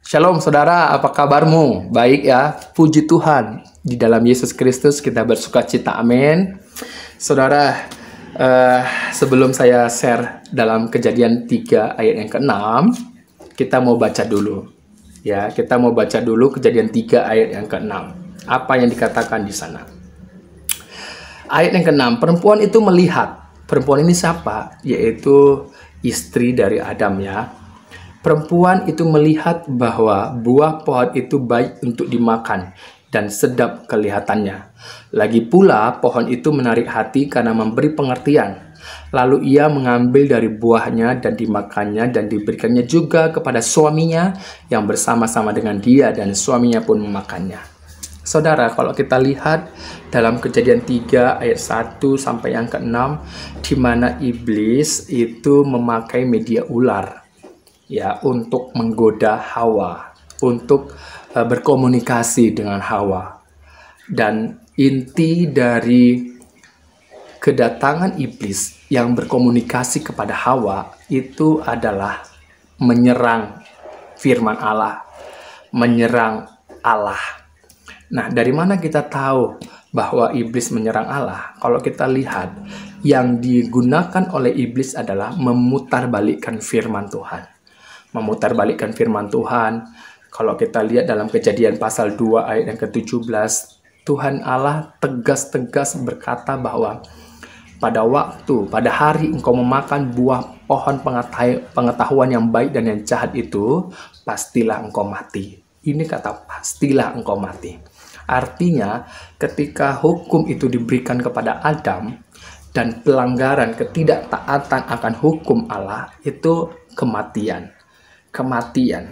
Shalom saudara, apa kabarmu? Baik ya, puji Tuhan. Di dalam Yesus Kristus kita bersuka cita, amin. Saudara, sebelum saya share dalam Kejadian 3 ayat yang ke-6, kita mau baca dulu. Ya, kita mau baca dulu Kejadian 3 ayat yang ke-6. Apa yang dikatakan di sana? Ayat yang ke-6, perempuan itu melihat. Perempuan ini siapa? Yaitu istri dari Adam ya. Perempuan itu melihat bahwa buah pohon itu baik untuk dimakan dan sedap kelihatannya. Lagi pula pohon itu menarik hati karena memberi pengertian. Lalu ia mengambil dari buahnya dan dimakannya dan diberikannya juga kepada suaminya yang bersama-sama dengan dia, dan suaminya pun memakannya. Saudara, kalau kita lihat dalam Kejadian 3 ayat 1 sampai yang ke-6, di mana iblis itu memakai media ular ya untuk menggoda Hawa, untuk berkomunikasi dengan Hawa. Dan inti dari kedatangan iblis yang berkomunikasi kepada Hawa itu adalah menyerang firman Allah, menyerang Allah. Nah, dari mana kita tahu bahwa iblis menyerang Allah? Kalau kita lihat, yang digunakan oleh iblis adalah memutarbalikkan firman Tuhan. Memutarbalikkan firman Tuhan. Kalau kita lihat dalam Kejadian pasal 2 ayat yang ke-17, Tuhan Allah tegas-tegas berkata bahwa pada hari engkau memakan buah pohon pengetahuan yang baik dan yang jahat itu, pastilah engkau mati. Ini kata pastilah engkau mati. Artinya ketika hukum itu diberikan kepada Adam dan pelanggaran ketidaktaatan akan hukum Allah, itu kematian. Kematian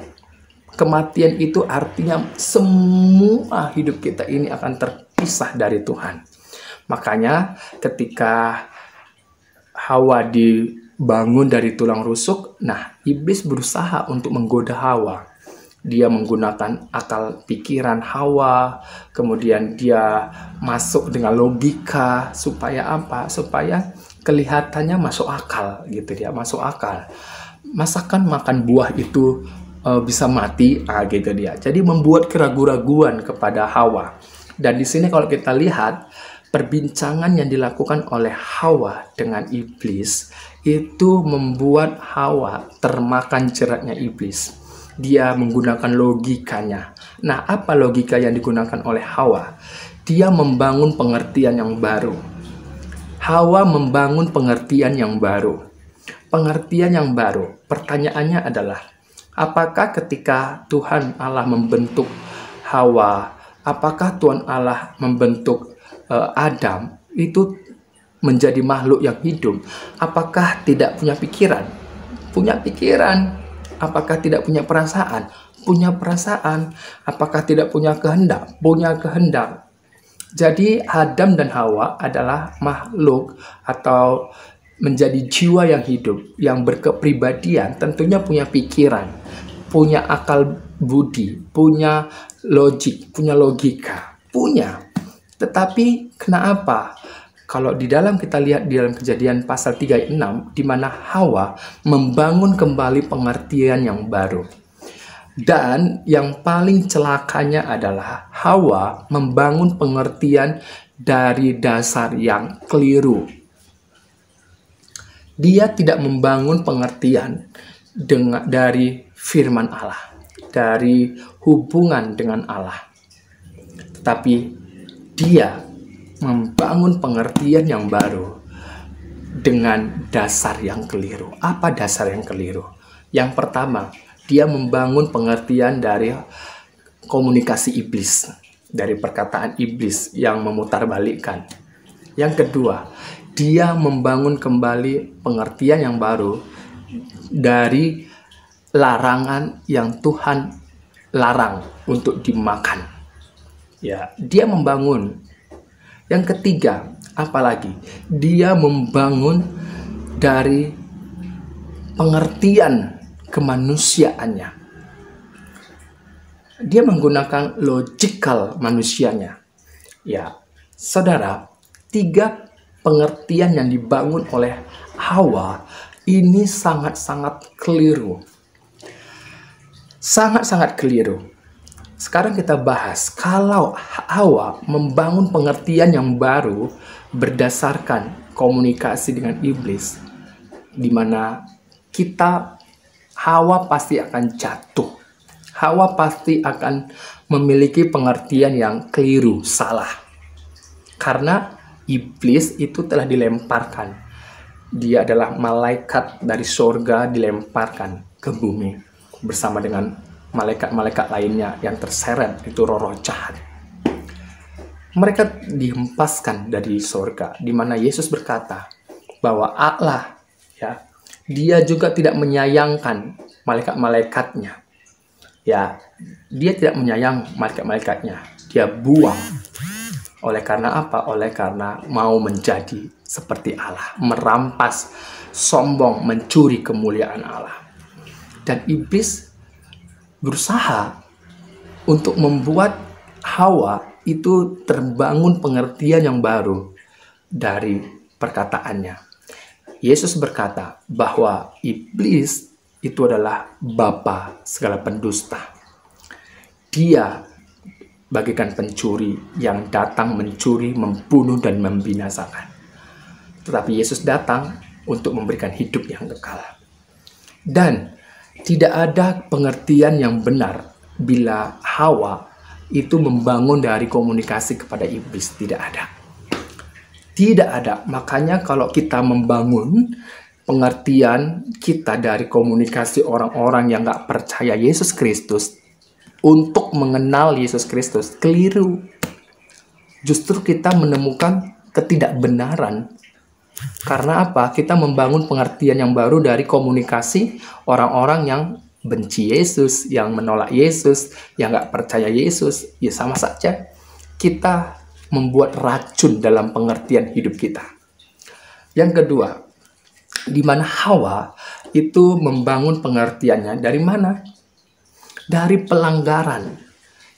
itu artinya semua hidup kita ini akan terpisah dari Tuhan. Makanya ketika Hawa dibangun dari tulang rusuk, nah iblis berusaha untuk menggoda Hawa. Dia menggunakan akal pikiran Hawa, kemudian dia masuk dengan logika supaya apa? Supaya kelihatannya masuk akal gitu, dia masuk akal. Masakan makan buah itu bisa mati, gitu dia. Jadi membuat keraguan-raguan kepada Hawa. Dan di sini kalau kita lihat perbincangan yang dilakukan oleh Hawa dengan iblis itu membuat Hawa termakan jeratnya iblis. Dia menggunakan logikanya. Nah, apa logika yang digunakan oleh Hawa? Dia membangun pengertian yang baru. Hawa membangun pengertian yang baru. Pengertian yang baru. Pertanyaannya adalah, apakah ketika Tuhan Allah membentuk Hawa, apakah Tuhan Allah membentuk Adam itu menjadi makhluk yang hidup? Apakah tidak punya pikiran? Punya pikiran. Apakah tidak punya perasaan? Punya perasaan. Apakah tidak punya kehendak? Punya kehendak. Jadi Adam dan Hawa adalah makhluk atau menjadi jiwa yang hidup, yang berkepribadian, tentunya punya pikiran, punya akal budi, punya logik, punya logika, punya. Tetapi kenapa? Kalau di dalam kita lihat di dalam Kejadian pasal 3 ayat 6, di mana Hawa membangun kembali pengertian yang baru. Dan yang paling celakanya adalah Hawa membangun pengertian dari dasar yang keliru. Dia tidak membangun pengertian dari firman Allah, dari hubungan dengan Allah. Tetapi dia membangun pengertian yang baru dengan dasar yang keliru. Apa dasar yang keliru? Yang pertama, dia membangun pengertian dari komunikasi iblis, dari perkataan iblis yang memutarbalikkan. Yang kedua, dia membangun kembali pengertian yang baru dari larangan yang Tuhan larang untuk dimakan. Ya, dia membangun. Yang ketiga, apalagi? Dia membangun dari pengertian kemanusiaannya. Dia menggunakan logikal manusianya. Ya, saudara, 3 pengertian yang dibangun oleh Hawa ini sangat-sangat keliru. Sangat-sangat keliru. Sekarang kita bahas kalau Hawa membangun pengertian yang baru berdasarkan komunikasi dengan iblis, di mana Hawa pasti akan jatuh. Hawa pasti akan memiliki pengertian yang keliru, salah. Karena iblis itu telah dilemparkan. Dia adalah malaikat dari surga dilemparkan ke bumi bersama dengan malaikat-malaikat lainnya yang terseret, itu roh-roh jahat. Mereka dihempaskan dari surga, di mana Yesus berkata bahwa Allah, ya, Dia juga tidak menyayangkan malaikat-malaikatnya. Ya, Dia tidak menyayang malaikat-malaikatnya. Dia buang. Oleh karena apa? Oleh karena mau menjadi seperti Allah, merampas, sombong, mencuri kemuliaan Allah. Dan iblis berusaha untuk membuat Hawa itu terbangun pengertian yang baru dari perkataannya. Yesus berkata bahwa iblis itu adalah bapa segala pendusta. Dia bagaikan pencuri yang datang mencuri, membunuh, dan membinasakan. Tetapi Yesus datang untuk memberikan hidup yang kekal. Dan tidak ada pengertian yang benar bila Hawa itu membangun dari komunikasi kepada iblis. Tidak ada. Tidak ada. Makanya kalau kita membangun pengertian kita dari komunikasi orang-orang yang gak percaya Yesus Kristus untuk mengenal Yesus Kristus, keliru. Justru kita menemukan ketidakbenaran. Karena apa? Kita membangun pengertian yang baru dari komunikasi orang-orang yang benci Yesus, yang menolak Yesus, yang gak percaya Yesus. Ya sama saja. Kita membuat racun dalam pengertian hidup kita. Yang kedua, di mana Hawa itu membangun pengertiannya dari mana? Dari pelanggaran,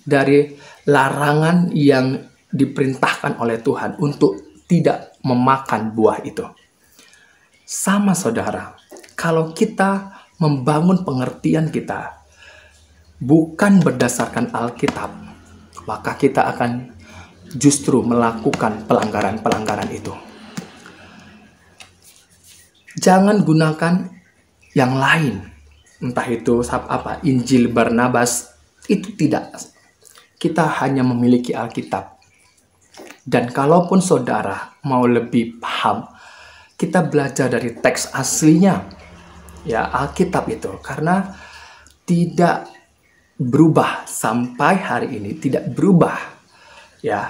dari larangan yang diperintahkan oleh Tuhan untuk tidak memakan buah itu. Sama saudara, kalau kita membangun pengertian kita bukan berdasarkan Alkitab, maka kita akan justru melakukan pelanggaran-pelanggaran itu. Jangan gunakan yang lain, entah itu apa, Injil Barnabas, itu tidak. Kita hanya memiliki Alkitab. Dan kalaupun saudara mau lebih paham, kita belajar dari teks aslinya, ya Alkitab itu, karena tidak berubah sampai hari ini, tidak berubah. Ya,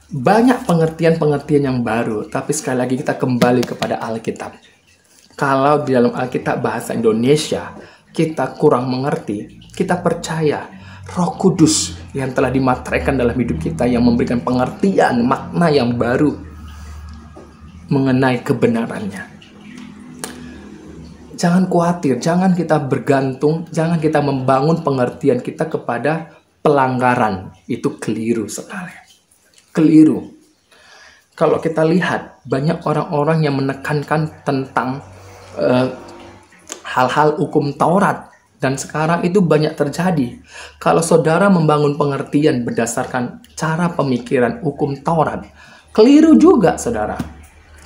banyak pengertian-pengertian yang baru, tapi sekali lagi kita kembali kepada Alkitab. Kalau di dalam Alkitab bahasa Indonesia kita kurang mengerti, kita percaya Roh Kudus yang telah dimateraikan dalam hidup kita yang memberikan pengertian, makna yang baru mengenai kebenarannya. Jangan khawatir, jangan kita bergantung, jangan kita membangun pengertian kita kepada pelanggaran. Itu keliru sekali. Keliru. Kalau kita lihat, banyak orang-orang yang menekankan tentang hal-hal hukum Taurat. Dan sekarang itu banyak terjadi. Kalau saudara membangun pengertian berdasarkan cara pemikiran hukum Taurat, keliru juga saudara.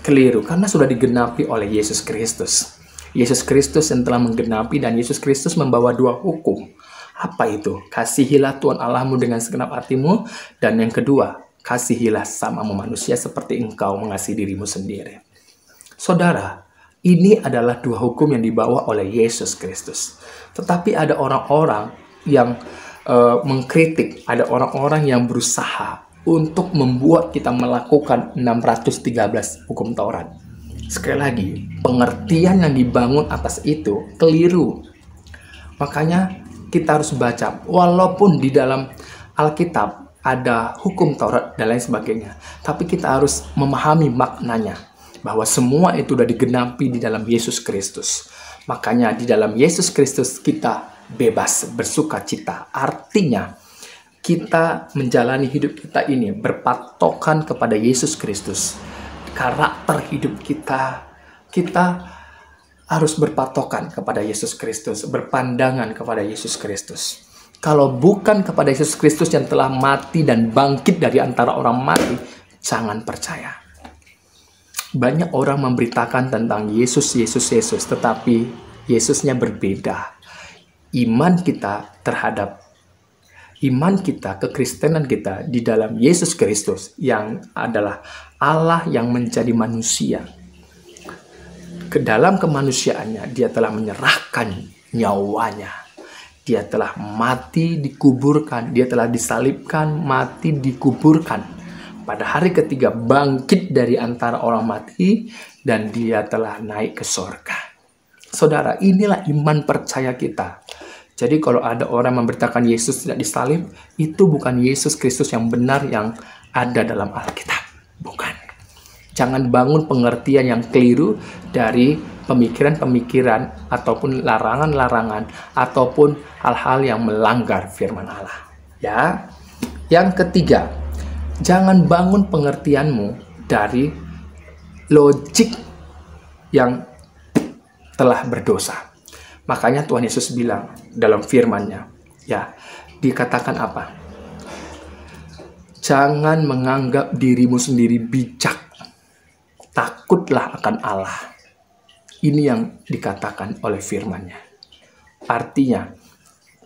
Keliru, karena sudah digenapi oleh Yesus Kristus. Yesus Kristus yang telah menggenapi, dan Yesus Kristus membawa dua hukum. Apa itu? Kasihilah Tuhan Allahmu dengan segenap hatimu. Dan yang kedua, kasihilah sesamamu manusia seperti engkau mengasihi dirimu sendiri. Saudara, ini adalah dua hukum yang dibawa oleh Yesus Kristus. Tetapi ada orang-orang yang mengkritik, ada orang-orang yang berusaha untuk membuat kita melakukan 613 hukum Taurat. Sekali lagi, pengertian yang dibangun atas itu keliru. Makanya kita harus baca, walaupun di dalam Alkitab ada hukum Taurat dan lain sebagainya, tapi kita harus memahami maknanya, bahwa semua itu sudah digenapi di dalam Yesus Kristus. Makanya di dalam Yesus Kristus kita bebas bersuka cita. Artinya kita menjalani hidup kita ini berpatokan kepada Yesus Kristus. Karakter hidup kita harus berpatokan kepada Yesus Kristus, berpandangan kepada Yesus Kristus. Kalau bukan kepada Yesus Kristus yang telah mati dan bangkit dari antara orang mati, jangan percaya. Banyak orang memberitakan tentang Yesus, tetapi Yesusnya berbeda. Iman kita, kekristenan kita di dalam Yesus Kristus yang adalah Allah yang menjadi manusia. Ke dalam kemanusiaannya, dia telah menyerahkan nyawanya. Dia telah mati, dikuburkan. Dia telah disalibkan, mati, dikuburkan. Pada hari ketiga bangkit dari antara orang mati. Dan dia telah naik ke surga. Saudara, inilah iman percaya kita. Jadi kalau ada orang memberitakan Yesus tidak disalib, itu bukan Yesus Kristus yang benar yang ada dalam Alkitab. Bukan. Jangan bangun pengertian yang keliru dari pemikiran-pemikiran ataupun larangan-larangan ataupun hal-hal yang melanggar firman Allah. Ya. Yang ketiga, jangan bangun pengertianmu dari logik yang telah berdosa. Makanya Tuhan Yesus bilang dalam firman-Nya, ya, dikatakan apa? Jangan menganggap dirimu sendiri bijak. Takutlah akan Allah. Ini yang dikatakan oleh firman-Nya. Artinya,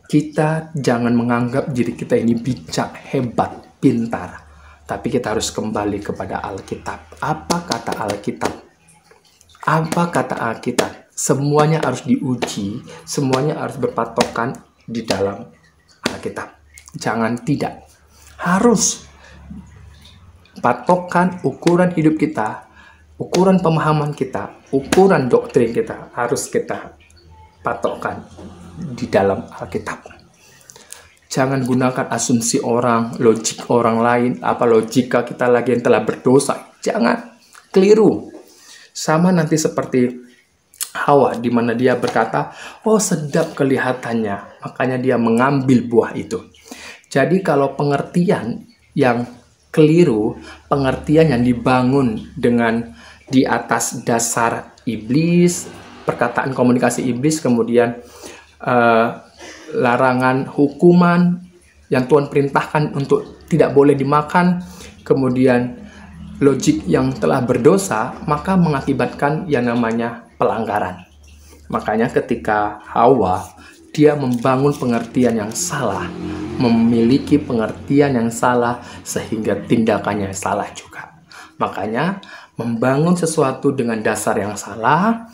kita jangan menganggap diri kita ini bijak, hebat, pintar. Tapi kita harus kembali kepada Alkitab. Apa kata Alkitab? Apa kata Alkitab? Semuanya harus diuji, semuanya harus berpatokan di dalam Alkitab. Jangan tidak. Harus patokan ukuran hidup kita, ukuran pemahaman kita, ukuran doktrin kita harus kita patokkan di dalam Alkitab. Jangan gunakan asumsi orang, logik orang lain, apa logika kita lagi yang telah berdosa. Jangan, keliru. Sama nanti seperti Hawa, di mana dia berkata, oh sedap kelihatannya, makanya dia mengambil buah itu. Jadi kalau pengertian yang keliru, pengertian yang dibangun dengan di atas dasar iblis, perkataan komunikasi iblis, kemudian larangan hukuman yang Tuhan perintahkan untuk tidak boleh dimakan, kemudian logik yang telah berdosa, maka mengakibatkan yang namanya pelanggaran. Makanya ketika Hawa, dia membangun pengertian yang salah, memiliki pengertian yang salah, sehingga tindakannya salah juga. Makanya membangun sesuatu dengan dasar yang salah,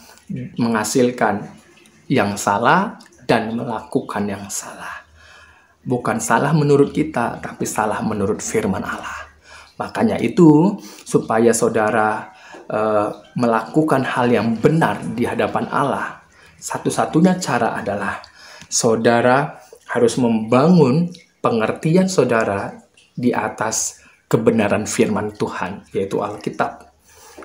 menghasilkan yang salah, dan melakukan yang salah. Bukan salah menurut kita, tapi salah menurut firman Allah. Makanya itu, supaya saudara melakukan hal yang benar di hadapan Allah, satu-satunya cara adalah saudara harus membangun pengertian saudara di atas kebenaran firman Tuhan, yaitu Alkitab.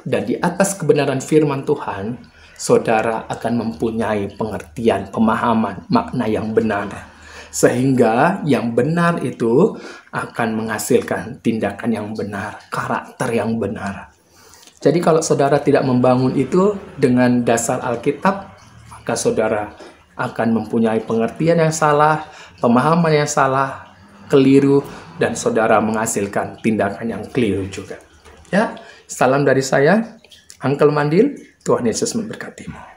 Dan di atas kebenaran firman Tuhan, saudara akan mempunyai pengertian, pemahaman, makna yang benar. Sehingga yang benar itu akan menghasilkan tindakan yang benar, karakter yang benar. Jadi kalau saudara tidak membangun itu dengan dasar Alkitab, maka saudara akan mempunyai pengertian yang salah, pemahaman yang salah, keliru, dan saudara menghasilkan tindakan yang keliru juga. Ya, salam dari saya, Uncle Mandil. Tuhan Yesus memberkatimu.